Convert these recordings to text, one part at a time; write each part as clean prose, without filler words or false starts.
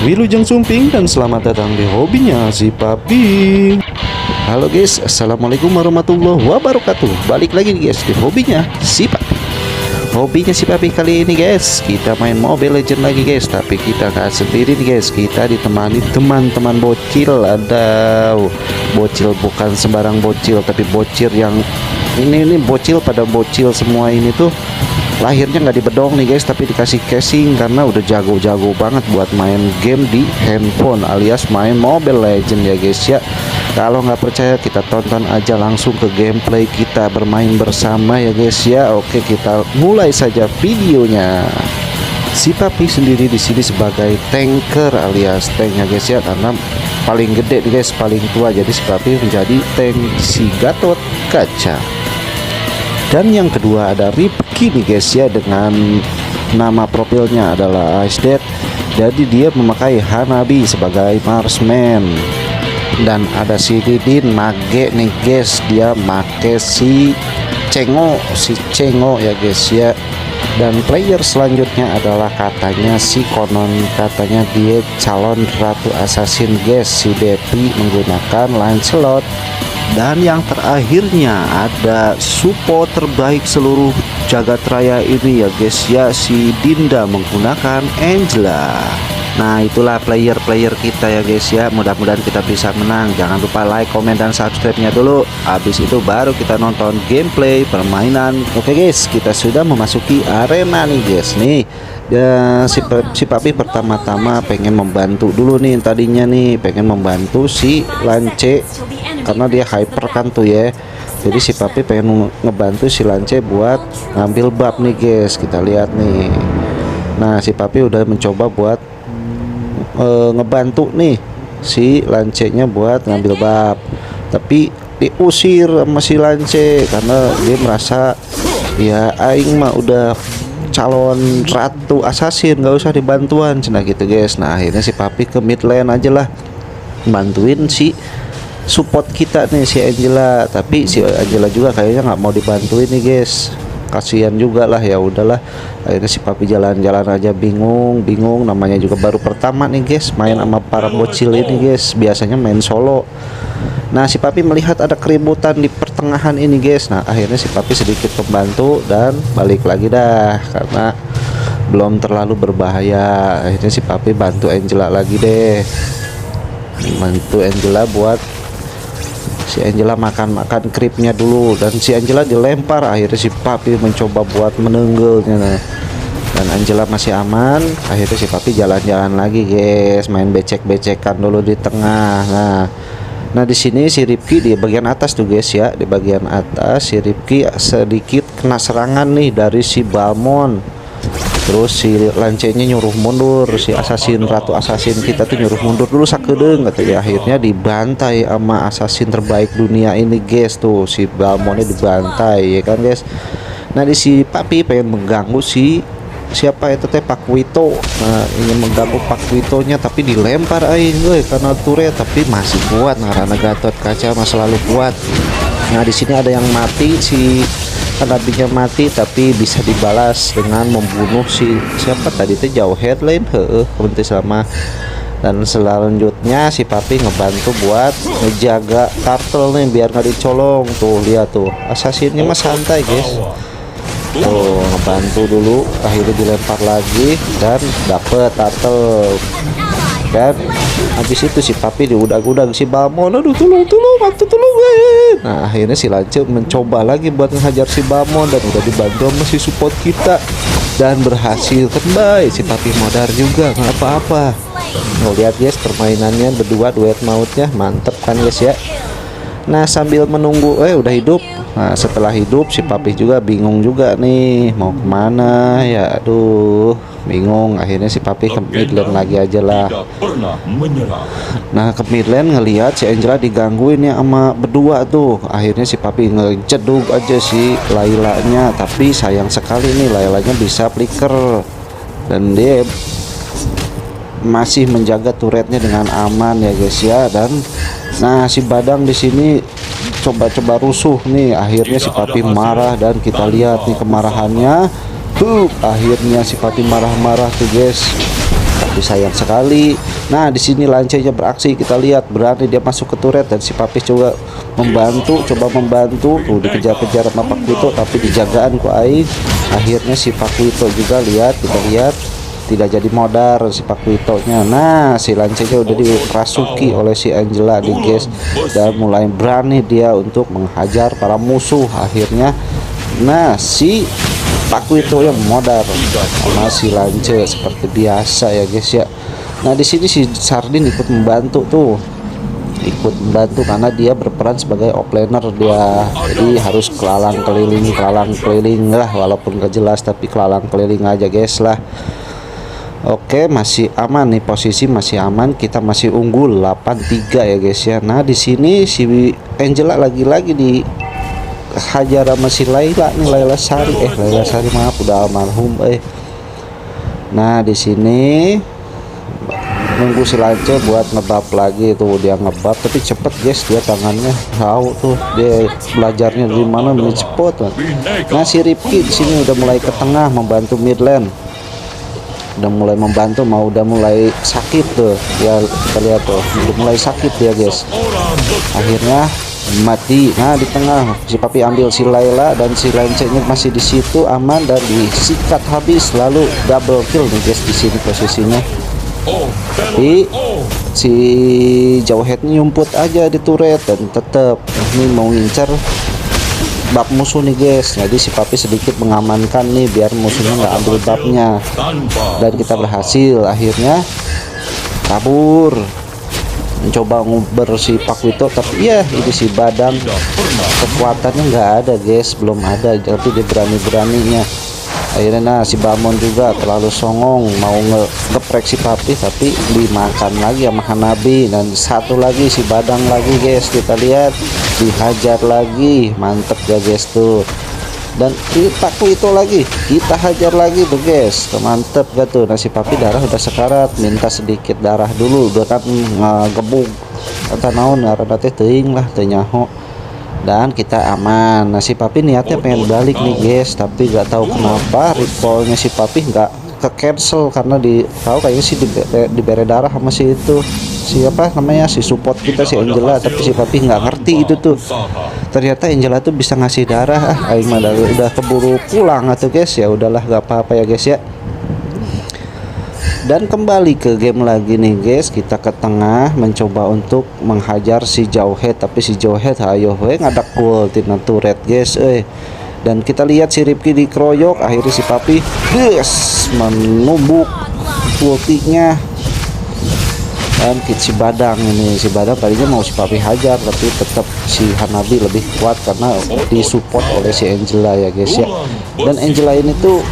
Wilujeng Sumping dan selamat datang di hobinya si Papi. Halo guys, assalamualaikum warahmatullahi wabarakatuh. Balik lagi nih guys di hobinya si Papi. Hobinya si Papi kali ini guys, kita main Mobile Legend lagi guys. Tapi kita gak sendiri nih guys, kita ditemani teman-teman bocil. Ada bocil, bukan sembarang bocil, tapi bocil yang ini bocil pada bocil semua ini tuh. Lahirnya nggak di bedong nih guys, tapi dikasih casing karena udah jago-jago banget buat main game di handphone alias main Mobile Legend ya guys ya. Kalau nggak percaya kita tonton aja langsung ke gameplay kita bermain bersama ya guys ya. Oke, kita mulai saja videonya. Si Papi sendiri di sini sebagai tanker alias tank ya guys ya, karena paling gede nih guys, paling tua, jadi si Papi menjadi tank si Gatot Kaca. Dan yang kedua ada Ripki nih guys ya, dengan nama profilnya adalah Ice Dead. Jadi dia memakai Hanabi sebagai marksman. Dan ada si Didin Mage nih guys, dia make si Cengo ya guys ya. Dan player selanjutnya adalah katanya si konon katanya dia calon ratu assassin guys, si Depi menggunakan Lancelot. Dan yang terakhirnya ada support terbaik seluruh jagat raya ini ya guys ya, si Dinda menggunakan Angela. Nah itulah player-player kita ya guys ya, mudah-mudahan kita bisa menang. Jangan lupa like, komen, dan subscribe-nya dulu. Habis itu baru kita nonton gameplay permainan. Oke guys, kita sudah memasuki arena nih guys nih. Ya, si Papi pertama-tama pengen membantu dulu nih, tadinya nih pengen membantu si Lance karena dia hyper kan tuh ya. Jadi si Papi pengen ngebantu si Lance buat ngambil bab nih guys, kita lihat nih. Nah si Papi udah mencoba buat ngebantu nih si Lance nya buat ngambil bab, tapi diusir sama si Lance karena dia merasa ya aing mah udah calon ratu assassin, nggak usah dibantuan cina gitu guys. Nah akhirnya si Papi ke mid lane aja lah, bantuin si support kita nih si Angela. Tapi si Angela juga kayaknya nggak mau dibantuin nih guys, kasihan juga lah. Ya udahlah, akhirnya si Papi jalan-jalan aja, bingung namanya juga baru pertama nih guys main sama para bocil ini guys, biasanya main solo. Nah si Papi melihat ada keributan di pertengahan ini guys. Nah akhirnya si Papi sedikit membantu dan balik lagi dah karena belum terlalu berbahaya. Akhirnya si Papi bantu Angela lagi deh, bantu Angela buat si Angela makan creepnya dulu. Dan si Angela dilempar, akhirnya si Papi mencoba buat menenggelnya. Nah dan Angela masih aman. Akhirnya si Papi jalan-jalan lagi guys, main becek-becekan dulu di tengah. Nah di sini si Ripki di bagian atas tuh guys ya, di bagian atas si Ripki sedikit kena serangan nih dari si Balmon. Terus si Lance-nya nyuruh mundur, si ratu assassin kita tuh nyuruh mundur dulu sakedeng katanya. Akhirnya dibantai sama assassin terbaik dunia ini guys, tuh si Balmonnya dibantai ya kan guys. Nah di si Papi pengen mengganggu siapa itu teh Pak Wito. Nah ingin mengganggu Pak Witonya tapi dilempar aing karena turret, tapi masih kuat. Nah karena Gatot Kaca mah selalu kuat. Nah di sini ada yang mati, si Hanabinya mati tapi bisa dibalas dengan membunuh si siapa tadi teh jauh headline berhenti sama. Dan selanjutnya si Papi ngebantu buat ngejaga turtle nih biar nggak dicolong. Tuh lihat tuh, assassinnya mah santai guys. Tuh ngebantu dulu, akhirnya dilempar lagi dan dapet turtle. Dan habis itu si Papi diudag-udag si Balmon, aduh tolong gue. Nah akhirnya si Lance mencoba lagi buat ngehajar si Balmon dan udah dibantu sama si support kita dan berhasil kembali. Si Papi modar juga nggak apa-apa. Lihat guys permainannya berdua, duet mautnya mantep kan guys ya. Nah sambil menunggu udah hidup. Nah setelah hidup si Papi juga bingung juga nih mau kemana ya, aduh bingung. Akhirnya si Papi ke mid lane lagi aja lah. Nah ke mid lane ngelihat si Angela digangguin ya sama berdua tuh. Akhirnya si Papi ngejedug aja si Lailanya, tapi sayang sekali nih Lailanya bisa flicker dan dia masih menjaga turretnya dengan aman ya guys ya. Dan nah si Badang di sini coba rusuh nih. Akhirnya si Papi marah dan kita lihat nih kemarahannya. Akhirnya si Papi marah-marah tuh guys. tapi sayang sekali. Nah di sini lancenya beraksi, kita lihat berani dia masuk ke turret dan si Papis coba membantu tuh dikejar-kejar sama Pak Wito tapi dijagaan ku Aing. Akhirnya si Pak Wito juga kita lihat tidak jadi modar si Pak Wito-nya. Nah si lancenya udah dirasuki oleh si Angela nih guys, dan mulai berani dia untuk menghajar para musuh. Akhirnya nah si Pak Wito yang modar sama si lance seperti biasa ya guys ya. Nah di sini si Sardin ikut membantu karena dia berperan sebagai offlaner dia, jadi harus kelalang keliling lah, walaupun gak jelas tapi kelalang keliling aja guys lah. Oke, masih aman nih, posisi masih aman, kita masih unggul 8-3 ya guys ya. Nah di sini si Angela lagi-lagi dihajar sama si Layla nih, Layla Sari maaf udah almarhum Nah di sini nunggu si lance buat ngebab lagi tuh, dia ngebab tapi cepet guys, dia tangannya tahu tuh dia belajarnya dari mana ini cepet. Nah si Ripki di sini udah mulai ke tengah membantu mid lane, udah mulai sakit tuh ya, kita lihat tuh udah mulai sakit ya guys, akhirnya mati. Nah di tengah si Papi ambil si Layla dan si lancenya masih di situ aman dan disikat habis, lalu double kill nih guys di sini posisinya. Tapi si Jawhead nyumput aja di turret dan tetap ini mau ngincer bab musuh nih guys. Jadi si Papi sedikit mengamankan nih biar musuhnya nggak ambil babnya, dan kita berhasil akhirnya kabur mencoba nguber si Pak Wito. Tapi ya ini si Badang kekuatannya nggak ada guys, belum ada, tapi dia beraninya. Akhirnya nah si Bamon juga terlalu songong mau ngeprek si Papi tapi dimakan lagi sama Hanabi. Dan satu lagi si Badang lagi guys, kita lihat dihajar lagi, mantep ya guys tuh. Dan Pak Wito lagi kita hajar lagi tuh guys, mantep gak tuh. Nah si Papi darah udah sekarat, minta sedikit darah dulu udah kan gebuk kata naon karena teuing lah teu nyaho, dan kita aman. Nah si Papi niatnya pengen balik nih guys, tapi gak tahu kenapa recallnya si Papi nggak ke cancel karena tahu kayaknya sih diberi darah sama si itu, siapa namanya, si support kita si Angela, tapi si Papi nggak ngerti itu tuh. Ternyata Angela tuh bisa ngasih darah. Aing mah udah keburu pulang atau guys, ya udahlah gak apa-apa ya guys ya. Dan kembali ke game lagi nih guys, kita ke tengah mencoba untuk menghajar si Jawhead, tapi si Jawhead ayo ngadak cool tina turret guys Dan kita lihat si Ripki dikeroyok, akhirnya si Papi menumbuk ultinya. Dan si Badang tadinya mau si Papi hajar tapi tetap si Hanabi lebih kuat karena disupport oleh si Angela ya guys ya. Dan Angela ini tuh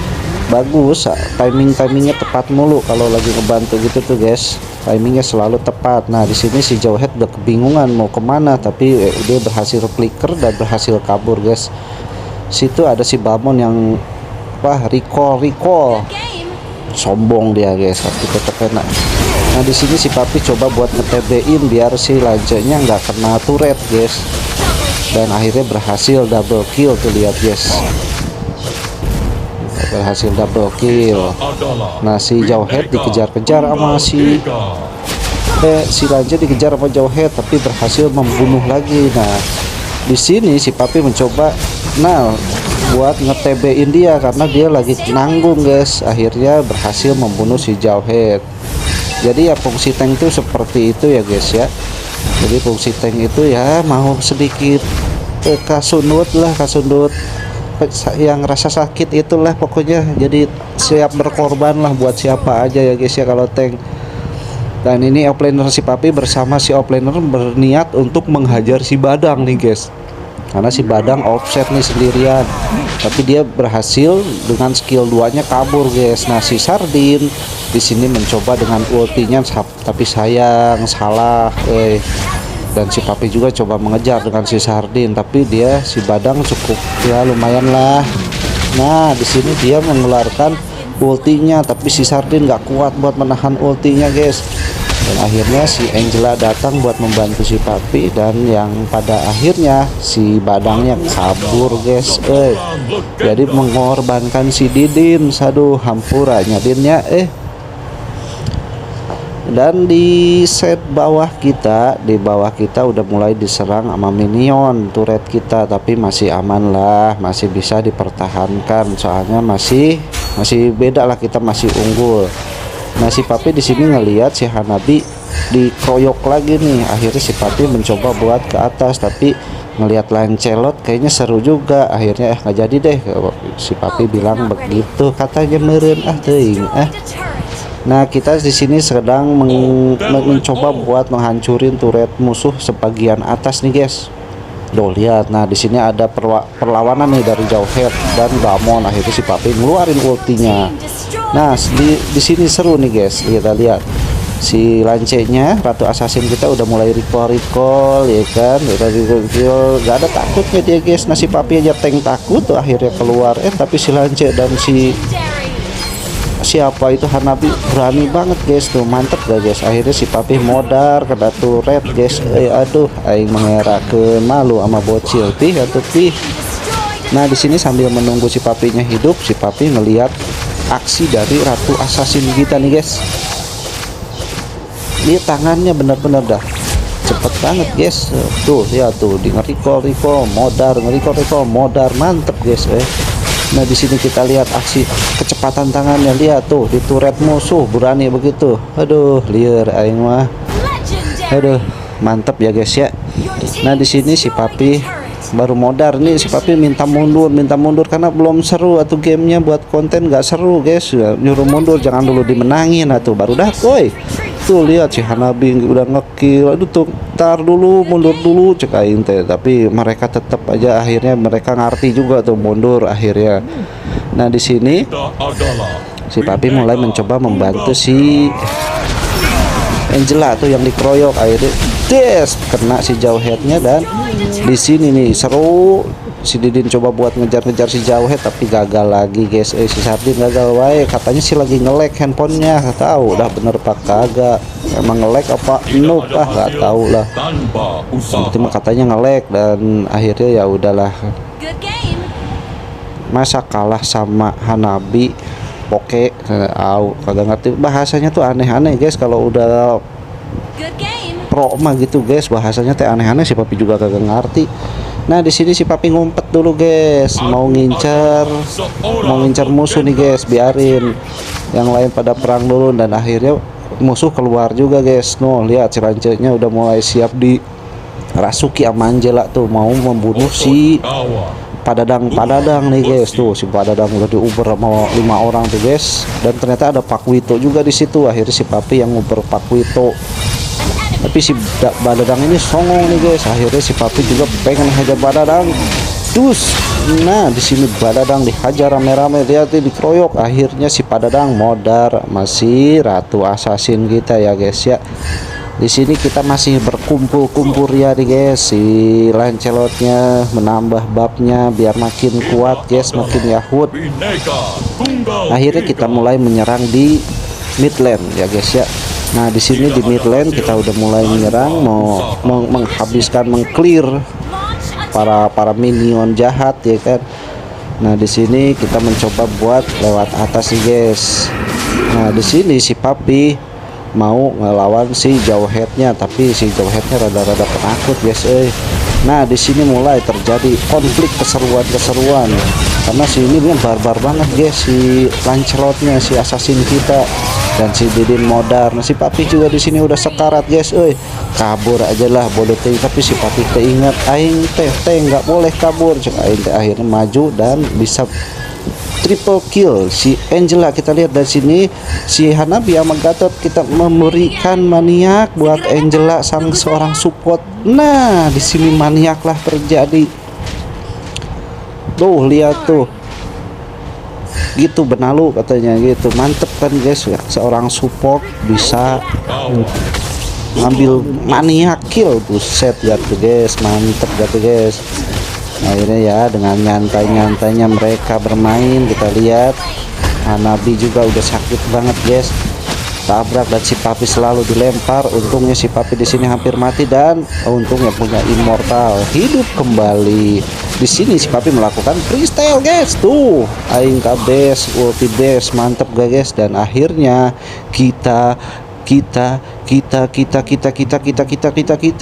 bagus, timingnya tepat mulu kalau lagi ngebantu gitu tuh guys, timingnya selalu tepat. Nah di sini si Jawhead udah kebingungan mau kemana, tapi dia berhasil flicker dan berhasil kabur guys. Situ ada si Bamon yang recall sombong dia guys, tapi tetap enak. Nah di sini si Papi coba buat nge-TB-in biar si lancenya nggak kena turret guys, dan akhirnya berhasil double kill tuh, lihat guys, berhasil double kill. Nah si Jawhead dikejar-kejar sama si lance dikejar sama Jawhead tapi berhasil membunuh lagi. Nah di sini si Papi mencoba buat nge-TB-in dia karena dia lagi nanggung guys, akhirnya berhasil membunuh si Jawhead. Jadi ya fungsi tank itu seperti itu ya guys ya. Jadi fungsi tank itu ya mau sedikit kasundut yang rasa sakit itulah pokoknya, jadi siap berkorban lah buat siapa aja ya guys ya kalau tank. Dan ini offlaner si Papi bersama si offlaner berniat untuk menghajar si Badang nih guys, karena si Badang offset nih sendirian, tapi dia berhasil dengan skill 2-nya kabur guys. Nah si Sardin di sini mencoba dengan ultinya tapi sayang salah dan si Papi juga coba mengejar dengan si Sardin, tapi si Badang cukup ya lumayan lah. Nah di sini dia mengeluarkan ultinya tapi si Sardin nggak kuat buat menahan ultinya guys, dan akhirnya si Angela datang buat membantu si Papi, dan yang pada akhirnya si Badangnya kabur guys jadi mengorbankan si Didin. Aduh hampurannya Dinnya Dan di set bawah kita, di bawah kita udah mulai diserang sama minion turret kita, tapi masih aman lah, masih bisa dipertahankan, soalnya masih beda lah, kita masih unggul. Nah si Papi di sini ngelihat si Hanabi dikeroyok lagi nih, akhirnya si Papi mencoba buat ke atas, tapi ngelihat Lancelot kayaknya seru juga, akhirnya nggak jadi deh. Si Papi bilang begitu, katanya meren teuing. Nah kita di sini sedang mencoba buat menghancurin turret musuh sebagian atas nih guys. Tuh lihat, nah di sini ada perlawanan nih dari Jauhead dan Gamon, akhirnya si Papi ngeluarin ultinya. Nah di sini seru nih guys, kita lihat si lancenya Ratu Assassin kita udah mulai recall ya kan, gak ada takutnya dia guys. Nah si Papi aja tank takut tuh akhirnya keluar, tapi si lance dan si siapa itu Hanabi berani banget guys tuh, mantep gak guys. Akhirnya si Papi modar kena turret guys. Aduh aing mengerakeun, malu sama bocil pih atau pih. Nah di sini sambil menunggu si Papinya hidup, si Papi ngelihat aksi dari Ratu Assassin kita nih guys. Dia tangannya bener-bener dah cepet banget guys. Tuh lihat tuh, di nge-recall modar, nge-recall modar, mantep guys. Nah di sini kita lihat aksi kecepatan tangannya, lihat tuh di turret musuh berani begitu. Aduh liar aing mah. Aduh mantep ya guys ya. Nah di sini si Papi baru modar nih, si Papi minta mundur karena belum seru atau gamenya, buat konten gak seru guys. Nyuruh mundur, jangan dulu dimenangin atau baru dah woi. Tuh lihat si Hanabi udah ngekill, aduh tuh tar dulu, mundur dulu cek aing teh, tapi mereka tetap aja akhirnya mereka ngerti juga tuh mundur akhirnya. Nah di sini si Papi mulai mencoba membantu si Angela tuh yang dikeroyok, akhirnya des kena si Jauheadnya. Dan di sini nih seru, si Didin coba buat ngejar-ngejar si Jauhead tapi gagal lagi guys. Si Sardin gagal wae, katanya sih lagi nge-lag handphonenya, nggak tahu dah bener pak kagak, emang nge-lag apa noob nggak tahu lah, berarti mah katanya nge-lag. Dan akhirnya ya udahlah, masa kalah sama Hanabi Poke, kagak ngerti bahasanya tuh, aneh-aneh guys kalau udah pro mah gitu guys, bahasanya teh aneh-aneh, si Papi juga kagak ngerti. Nah di sini si Papi ngumpet dulu guys, mau ngincar musuh nih guys, biarin yang lain pada perang dulu. Dan akhirnya musuh keluar juga guys. Noh lihat si lancenya udah mulai siap di rasuki sama Angela tuh, mau membunuh si Padadang nih guys. Tuh si Padadang udah diuber sama 5 orang tuh guys, dan ternyata ada Pak Wito juga di situ. Akhirnya si Papi yang nguber Pak Wito, tapi si Badadang ini songong nih guys. Akhirnya si Papi juga pengen hajar Badadang. Nah di sini Badadang dihajar rame-rame, lihat dikeroyok. Akhirnya si Padadang modar, masih Ratu Assassin kita ya guys ya. Di sini kita masih berkumpul ya nih guys. Si Lancelotnya menambah buffnya biar makin kuat guys, makin yahut. Akhirnya kita mulai menyerang di mid lane ya guys ya. Nah di sini di mid lane kita udah mulai menyerang, mau menghabiskan, mengclear para minion jahat ya kan. Nah di sini kita mencoba buat lewat atas nih guys. Nah di sini si Papi mau ngelawan si Jauheadnya, tapi si Jauheadnya rada-rada penakut guys. Nah di sini mulai terjadi konflik keseruan karena si ini dia barbar banget guys, si Lancelotnya, si assassin kita, dan si Didin modar. Nah si Papi juga di sini udah sekarat guys. Kabur aja lah bodoh teh, tapi si Papi keinget aing teh nggak boleh kabur, cek aing teh akhirnya maju dan bisa triple kill si Angela. Kita lihat dari sini si Hanabi sama Gatot kita memberikan maniak buat Angela, sang seorang support. Nah di sini maniak lah terjadi. Tuh lihat tuh, gitu benalu katanya gitu, mantep kan guys ya, seorang support bisa ngambil maniak kill, buset gitu guys, mantep gitu guys. Akhirnya ya dengan nyantai-nyantainya mereka bermain, kita lihat Hanabi juga udah sakit banget guys, tabrak, dan si Papi selalu dilempar. Untungnya si Papi di sini hampir mati, dan untungnya punya immortal, hidup kembali. Di sini si Papi melakukan freestyle guys, tuh aing kabes ulti base, mantep gak guys. Dan akhirnya kita kita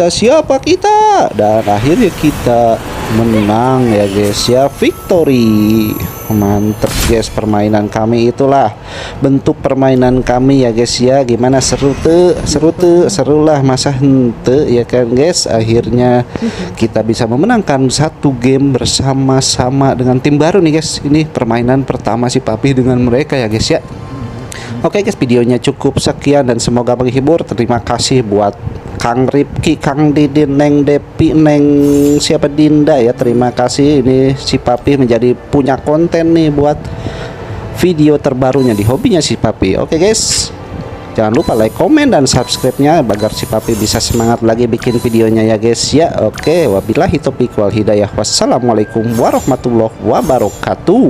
siapa kita, dan akhirnya kita menang ya guys ya, victory. Mantep guys, permainan kami itulah bentuk permainan kami ya guys ya. Gimana, seru tuh, serulah masa hente ya kan guys. Akhirnya kita bisa memenangkan satu game bersama-sama dengan tim baru nih guys. Ini permainan pertama si Papi dengan mereka ya guys ya. Oke guys, videonya cukup sekian dan semoga menghibur. Terima kasih buat Kang Ripki, Kang Didin, Neng Depi, Neng siapa Dinda ya. Terima kasih, ini si Papi menjadi punya konten nih buat video terbarunya di hobinya si Papi. Oke guys, jangan lupa like, komen, dan subscribe-nya agar si Papi bisa semangat lagi bikin videonya ya guys ya. Oke, wabillahi taufiq wal hidayah. Wassalamualaikum warahmatullahi wabarakatuh.